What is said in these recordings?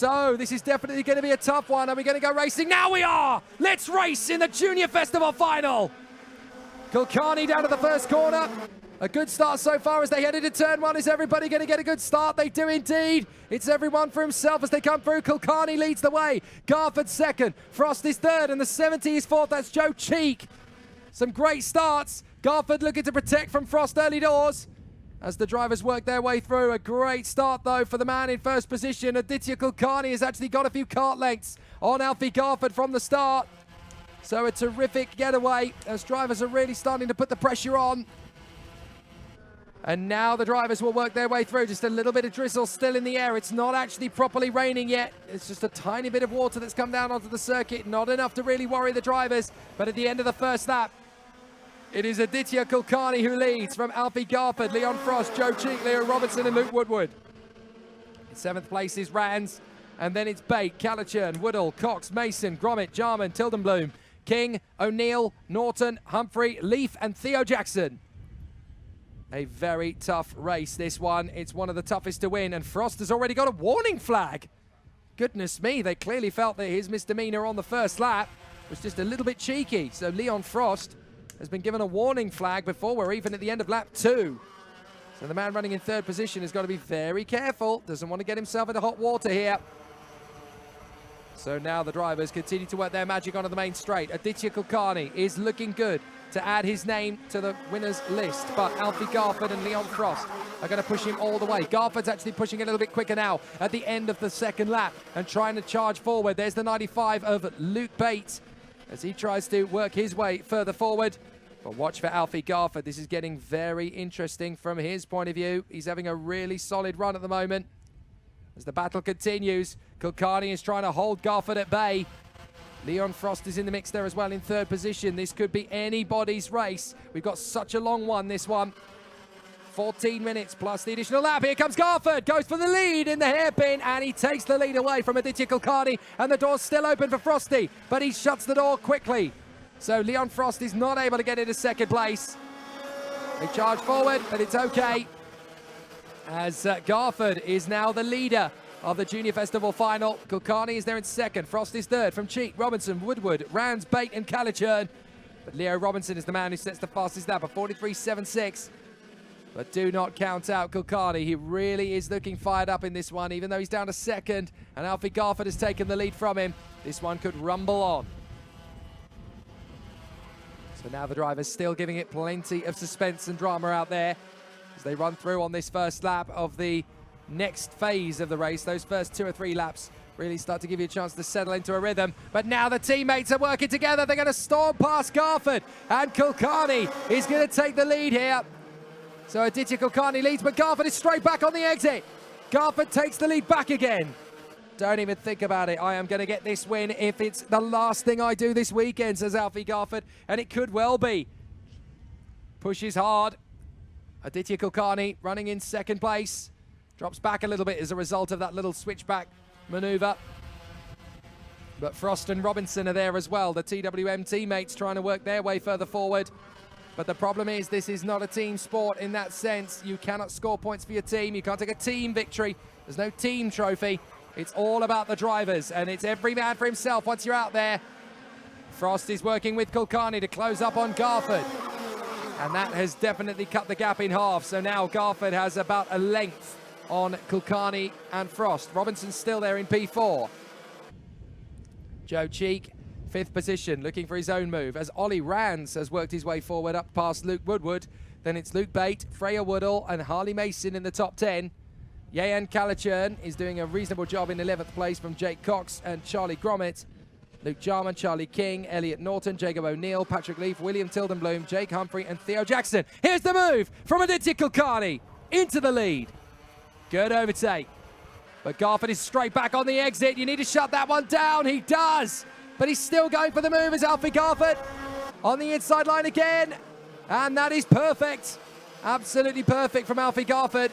So this is definitely going to be a tough one. Are we going to go racing? Now we are! Let's race in the Junior Festival final! Kulkarni down to the first corner. A good start so far as they head into turn one. Is everybody going to get a good start? They do indeed. It's everyone for himself as they come through. Kulkarni leads the way. Garford second. Frost is third and the 70 is fourth. That's Joe Cheek. Some great starts. Garford looking to protect from Frost early doors as the drivers work their way through. A great start, though, for the man in first position. Aditya Kulkarni has actually got a few kart lengths on Alfie Garford from the start. So a terrific getaway as drivers are really starting to put the pressure on. And now the drivers will work their way through. Just a little bit of drizzle still in the air. It's not actually properly raining yet. It's just a tiny bit of water that's come down onto the circuit. Not enough to really worry the drivers. But at the end of the first lap, it is Aditya Kulkarni who leads from Alfie Garford, Leon Frost, Joe Cheek, Leo Robinson and Luke Woodward. In seventh place is Rands, and then it's Bate, Calichurn, Woodall, Cox, Mason, Gromit, Jarman, Tildenbloom, King, O'Neill, Norton, Humphrey, Leaf and Theo Jackson. A very tough race, this one. It's one of the toughest to win, and Frost has already got a warning flag. Goodness me, they clearly felt that his misdemeanor on the first lap was just a little bit cheeky. So Leon Frost has been given a warning flag before we're even at the end of lap 2. So the man running in third position has got to be very careful. Doesn't want to get himself into hot water here. So now the drivers continue to work their magic onto the main straight. Aditya Kulkarni is looking good to add his name to the winners list. But Alfie Garford and Leon Frost are going to push him all the way. Garford's actually pushing a little bit quicker now at the end of the second lap and trying to charge forward. There's the 95 of Luke Bates as he tries to work his way further forward. But watch for Alfie Garford. This is getting very interesting from his point of view. He's having a really solid run at the moment. As the battle continues, Kulkarni is trying to hold Garford at bay. Leon Frost is in the mix there as well in third position. This could be anybody's race. We've got such a long one, this one. 14 minutes plus the additional lap. Here comes Garford, goes for the lead in the hairpin, and he takes the lead away from Aditya Kulkarni, and the door's still open for Frosty, but he shuts the door quickly. So Leon Frost is not able to get into second place. They charge forward, but it's okay. As Garford is now the leader of the Junior Festival final. Kulkarni is there in second. Frost is third from Cheek, Robinson, Woodward, Rands, Bate and Calichurn. But Leo Robinson is the man who sets the fastest lap of 43.76. But do not count out Kulkarni. He really is looking fired up in this one, even though he's down to second. And Alfie Garford has taken the lead from him. This one could rumble on. So now the drivers still giving it plenty of suspense and drama out there as they run through on this first lap of the next phase of the race. Those first 2 or 3 laps really start to give you a chance to settle into a rhythm. But now the teammates are working together. They're going to storm past Garford, and Kulkarni is going to take the lead here. So Aditya Kulkarni leads, but Garford is straight back on the exit. Garford takes the lead back again. Don't even think about it. I am going to get this win if it's the last thing I do this weekend, says Alfie Garford, and it could well be. Pushes hard. Aditya Kulkarni running in second place. Drops back a little bit as a result of that little switchback maneuver. But Frost and Robinson are there as well. The TWM teammates trying to work their way further forward. But the problem is this is not a team sport in that sense. You cannot score points for your team. You can't take a team victory. There's no team trophy. It's all about the drivers, and it's every man for himself once you're out there. Frost is working with Kulkarni to close up on Garford. And that has definitely cut the gap in half. So now Garford has about a length on Kulkarni and Frost. Robinson's still there in P4. Joe Cheek, 5th position, looking for his own move, as Ollie Rands has worked his way forward up past Luke Woodward. Then it's Luke Bate, Freya Woodall, and Harley Mason in the top 10. Yehan Calichurn is doing a reasonable job in 11th place from Jake Cox and Charlie Gromit. Luke Jarman, Charlie King, Elliot Norton, Jacob O'Neill, Patrick Leaf, William Tildenbloom, Jake Humphrey, and Theo Jackson. Here's the move from Aditya Kulkarni into the lead. Good overtake. But Garford is straight back on the exit. You need to shut that one down. He does. But he's still going for the move as Alfie Garford on the inside line again. And that is perfect. Absolutely perfect from Alfie Garford.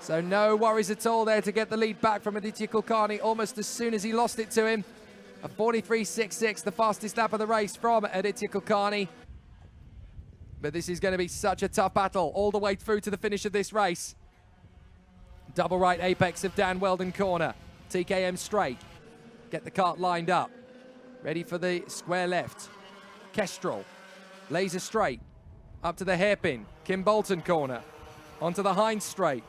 So no worries at all there to get the lead back from Aditya Kulkarni almost as soon as he lost it to him. A 43.66, the fastest lap of the race from Aditya Kulkarni. But this is going to be such a tough battle all the way through to the finish of this race. Double right apex of Dan Weldon corner. TKM straight. Get the kart lined up. Ready for the square left. Kestrel. Laser straight. Up to the hairpin. Kimbolton corner. Onto the Heinz straight.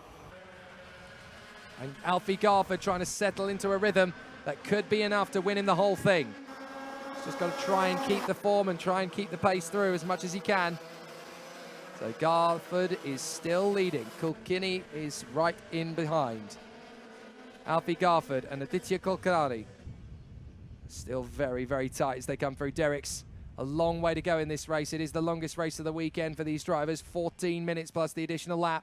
And Alfie Garford trying to settle into a rhythm that could be enough to win him the whole thing. He's just got to try and keep the form and try and keep the pace through as much as he can. So Garford is still leading. Kulkarni is right in behind. Alfie Garford and Aditya Kulkarni still very, very tight as they come through. Derek's a long way to go in this race. It is the longest race of the weekend for these drivers. 14 minutes plus the additional lap.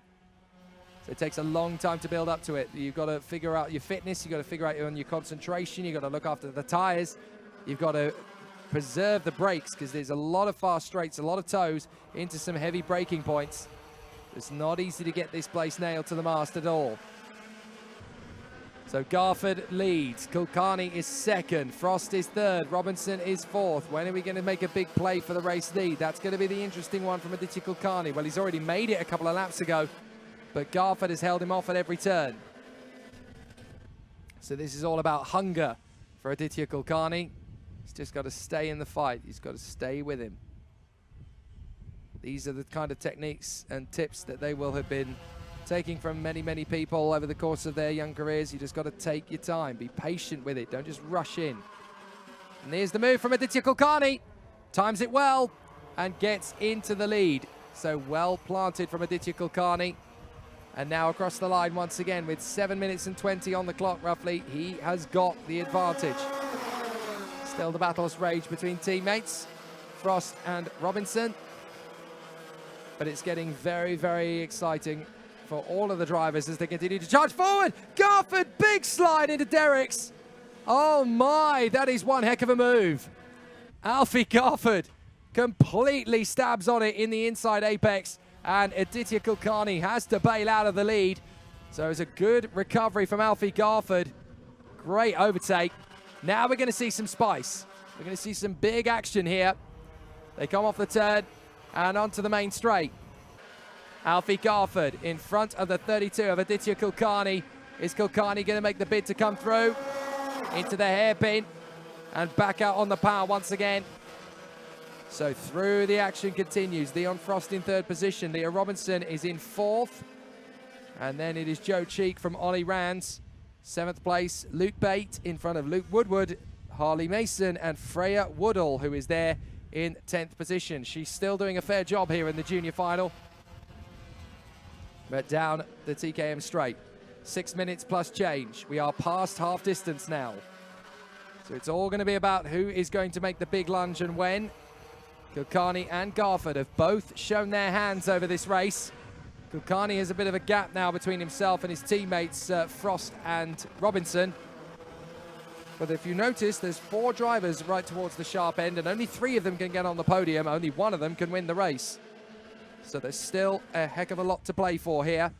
So it takes a long time to build up to it. You've got to figure out your fitness. You've got to figure out your concentration. You've got to look after the tires. You've got to preserve the brakes because there's a lot of fast straights, a lot of toes into some heavy braking points. It's not easy to get this place nailed to the mast at all. So Garford leads. Kulkarni is second. Frost is third. Robinson is fourth. When are we going to make a big play for the race lead? That's going to be the interesting one from Aditya Kulkarni. Well, he's already made it a couple of laps ago, but Garford has held him off at every turn. So this is all about hunger for Aditya Kulkarni. He's just got to stay in the fight. He's got to stay with him. These are the kind of techniques and tips that they will have been taking from many, many people over the course of their young careers. You just got to take your time. Be patient with it. Don't just rush in. And there's the move from Aditya Kulkarni. Times it well and gets into the lead. So well planted from Aditya Kulkarni. And now across the line once again with 7 minutes and 20 on the clock roughly. He has got the advantage. Still the battles rage between teammates, Frost and Robinson. But it's getting very, very exciting for all of the drivers as they continue to charge forward. Garford, big slide into Derek's. Oh my, that is one heck of a move. Alfie Garford completely stabs on it in the inside apex, and Aditya Kulkarni has to bail out of the lead. So it's a good recovery from Alfie Garford. Great overtake. Now we're going to see some spice. We're going to see some big action here. They come off the turn and onto the main straight. Alfie Garford in front of the 32 of Aditya Kulkarni. Is Kulkarni going to make the bid to come through? Into the hairpin and back out on the power once again. So through the action continues. Leon Frost in third position. Leah Robinson is in fourth. And then it is Joe Cheek from Ollie Rands. Seventh place, Luke Bate in front of Luke Woodward, Harley Mason, and Freya Woodall, who is there in 10th position. She's still doing a fair job here in the junior final. But down the TKM straight. 6 minutes plus change. We are past half distance now. So it's all going to be about who is going to make the big lunge and when. Kulkarni and Garford have both shown their hands over this race. Kulkarni has a bit of a gap now between himself and his teammates, Frost and Robinson. But if you notice, there's 4 drivers right towards the sharp end, and only 3 of them can get on the podium. Only 1 of them can win the race. So there's still a heck of a lot to play for here.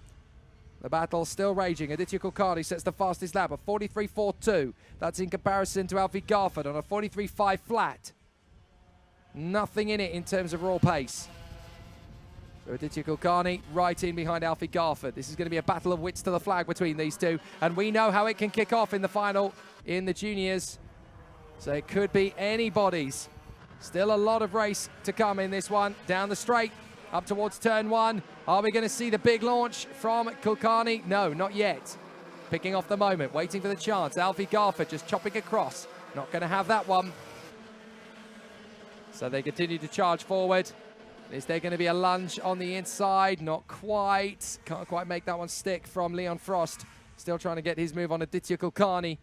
The battle still raging. Aditya Kulkarni sets the fastest lap of 43.42. That's in comparison to Alfie Garford on a 43.5 flat. Nothing in it in terms of raw pace. So Aditya Kulkarni right in behind Alfie Garford. This is going to be a battle of wits to the flag between these two. And we know how it can kick off in the final in the juniors. So it could be anybody's. Still a lot of race to come in this one. Down the straight, up towards turn 1. Are we going to see the big launch from Kulkarni? No, not yet. Picking off the moment, waiting for the chance. Alfie Garford just chopping across. Not going to have that one. So they continue to charge forward. Is there going to be a lunge on the inside? Not quite. Can't quite make that one stick from Leon Frost. Still trying to get his move on Aditya Kulkarni.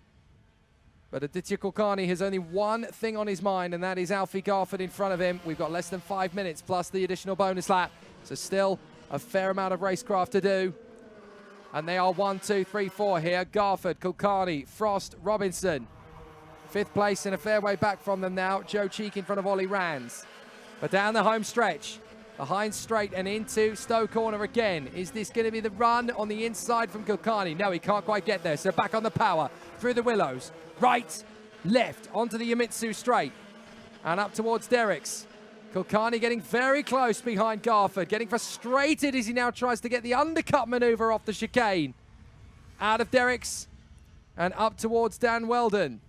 But Aditya Kulkarni has only one thing on his mind, and that is Alfie Garford in front of him. We've got less than 5 minutes plus the additional bonus lap. So still a fair amount of racecraft to do. And they are 1, 2, 3, 4 here. Garford, Kulkarni, Frost, Robinson. 5th place and a fair way back from them now. Joe Cheek in front of Ollie Rands. But down the home stretch, the Heinz straight and into Stowe corner again. Is this going to be the run on the inside from Kulkarni? No, he can't quite get there. So back on the power through the willows. Right, left, onto the Yamitsu straight. And up towards Derek's. Kulkarni getting very close behind Garford. Getting frustrated as he now tries to get the undercut maneuver off the chicane. Out of Derek's. and up towards Dan Weldon.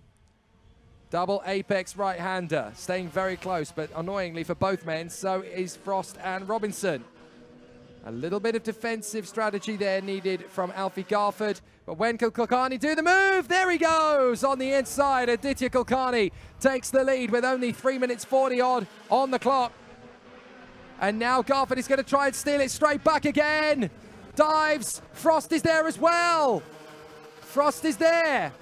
Double apex right-hander, staying very close, but annoyingly for both men, so is Frost and Robinson. A little bit of defensive strategy there needed from Alfie Garford, but when can Kulkarni do the move? There he goes on the inside. Aditya Kulkarni takes the lead with only 3 minutes 40 odd on the clock. And now Garford is going to try and steal it straight back again. Dives. Frost is there as well. Frost is there.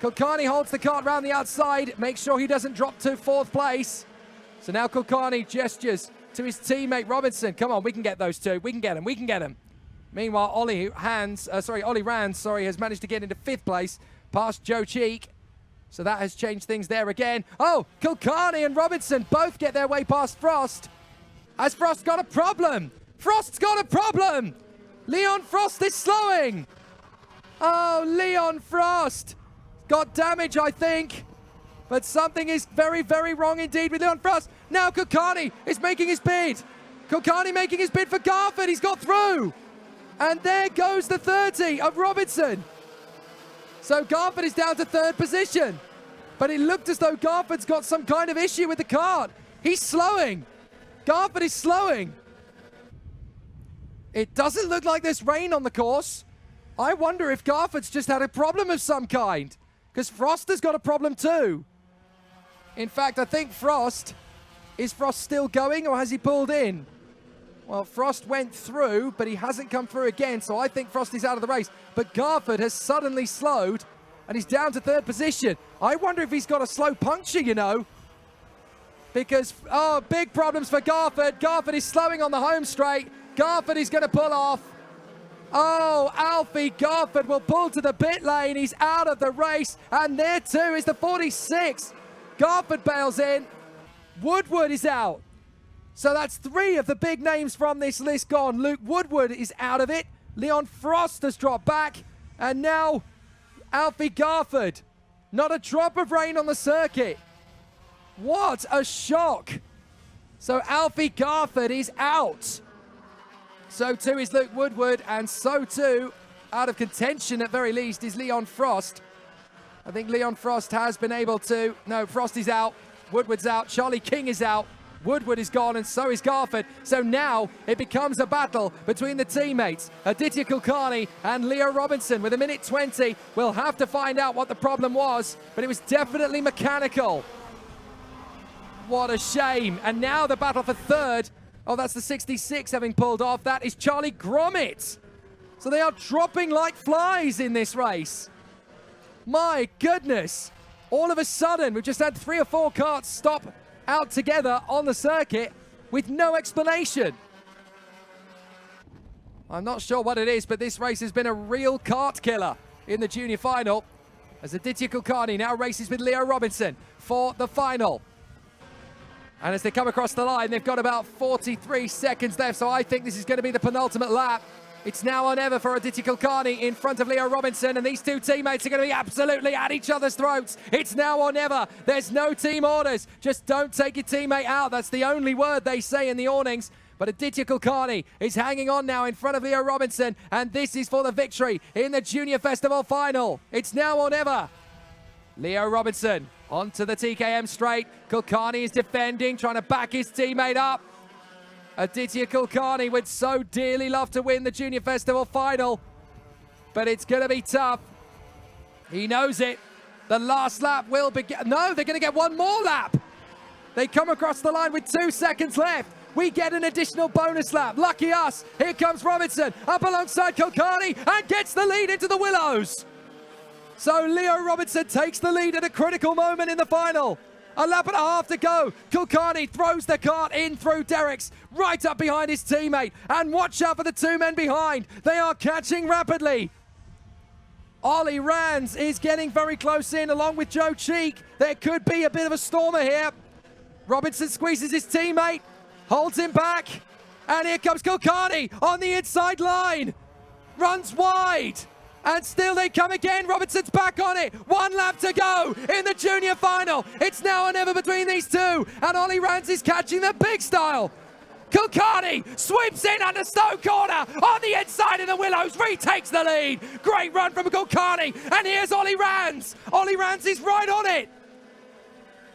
Kulkarni holds the cart round the outside, makes sure he doesn't drop to 4th place. So now Kulkarni gestures to his teammate Robinson. Come on, we can get those two. We can get them. We can get them. Meanwhile, Ollie Rand, has managed to get into 5th place past Joe Cheek. So that has changed things there again. Oh, Kulkarni and Robinson both get their way past Frost. Has Frost got a problem? Frost's got a problem. Leon Frost is slowing. Oh, Leon Frost got damage, I think. But something is very, very wrong indeed with Leon Frost. Now Kulkarni is making his bid. Kulkarni making his bid for Garford. He's got through. And there goes the 30 of Robinson. So Garford is down to 3rd position. But it looked as though Garford's got some kind of issue with the cart. He's slowing. Garford is slowing. It doesn't look like there's rain on the course. I wonder if Garford's just had a problem of some kind. Because Frost has got a problem too. In fact, I think is Frost still going or has he pulled in? Well, Frost went through, but he hasn't come through again, so I think Frost is out of the race. But Garford has suddenly slowed, and he's down to 3rd position. I wonder if he's got a slow puncture, you know. Because, oh, big problems for Garford. Garford is slowing on the home straight. Garford is going to pull off. Oh, Alfie Garford will pull to the pit lane. He's out of the race. And there too is the 46. Garford bails in. Woodward is out. So that's 3 of the big names from this list gone. Luke Woodward is out of it. Leon Frost has dropped back. And now Alfie Garford. Not a drop of rain on the circuit. What a shock. So Alfie Garford is out. So too is Luke Woodward, and so too, out of contention at very least, is Leon Frost. I think Leon Frost has been able to... No, Frost is out. Woodward's out. Charlie King is out. Woodward is gone, and so is Garford. So now it becomes a battle between the teammates, Aditya Kulkarni and Leo Robinson. With 1:20, we'll have to find out what the problem was, but it was definitely mechanical. What a shame. And now the battle for 3rd. Oh, that's the 66 having pulled off. That is Charlie Gromit. So they are dropping like flies in this race. My goodness. All of a sudden, we've just had 3 or 4 carts stop out together on the circuit with no explanation. I'm not sure what it is, but this race has been a real kart killer in the junior final, as Aditya Kulkarni now races with Leo Robinson for the final. And as they come across the line, they've got about 43 seconds left, so I think this is going to be the penultimate lap. It's now or never for Aditya Kulkarni in front of Leo Robinson, and these 2 teammates are going to be absolutely at each other's throats. It's now or never. There's no team orders. Just don't take your teammate out. That's the only word they say in the awnings. But Aditya Kulkarni is hanging on now in front of Leo Robinson, and this is for the victory in the Junior Festival final. It's now or never. Leo Robinson onto the TKM straight. Kulkarni is defending, trying to back his teammate up. Aditya Kulkarni would so dearly love to win the Junior Festival final, but it's going to be tough. He knows it. The last lap will begin. No, they're going to get one more lap. They come across the line with 2 seconds left. We get an additional bonus lap. Lucky us. Here comes Robinson up alongside Kulkarni and gets the lead into the Willows. So Leo Robinson takes the lead at a critical moment in the final. A lap and a half to go. Kulkarni throws the kart in through Derricks, right up behind his teammate. And watch out for the 2 men behind. They are catching rapidly. Ollie Rands is getting very close in along with Joe Cheek. There could be a bit of a stormer here. Robinson squeezes his teammate, holds him back. And here comes Kulkarni on the inside line. Runs wide. And still they come again. Robinson's back on it. 1 lap to go in the junior final. It's now or never between these 2. And Ollie Rands is catching the big style. Kulkarni sweeps in under Stowe corner on the inside of the Willows, retakes the lead. Great run from Kulkarni, and here's Ollie Rands. Ollie Rands is right on it.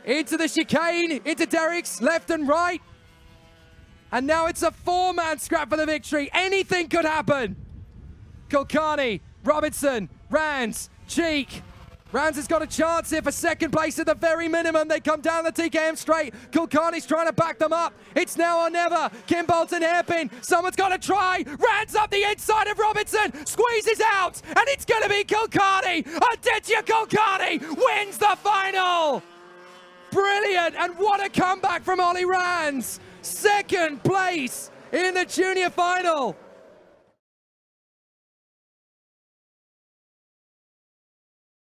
Into the chicane, into Derek's left and right. And now it's a four-man scrap for the victory. Anything could happen. Kulkarni, Robinson, Rands, Cheek. Rands has got a chance here for second place at the very minimum. They come down the TKM straight. Kulkarni's trying to back them up. It's now or never. Kimbolton hairpin. Someone's got to try. Rands up the inside of Robinson. Squeezes out. And it's going to be Kulkarni. Aditya Kulkarni wins the final. Brilliant. And what a comeback from Ollie Rands. Second place in the junior final.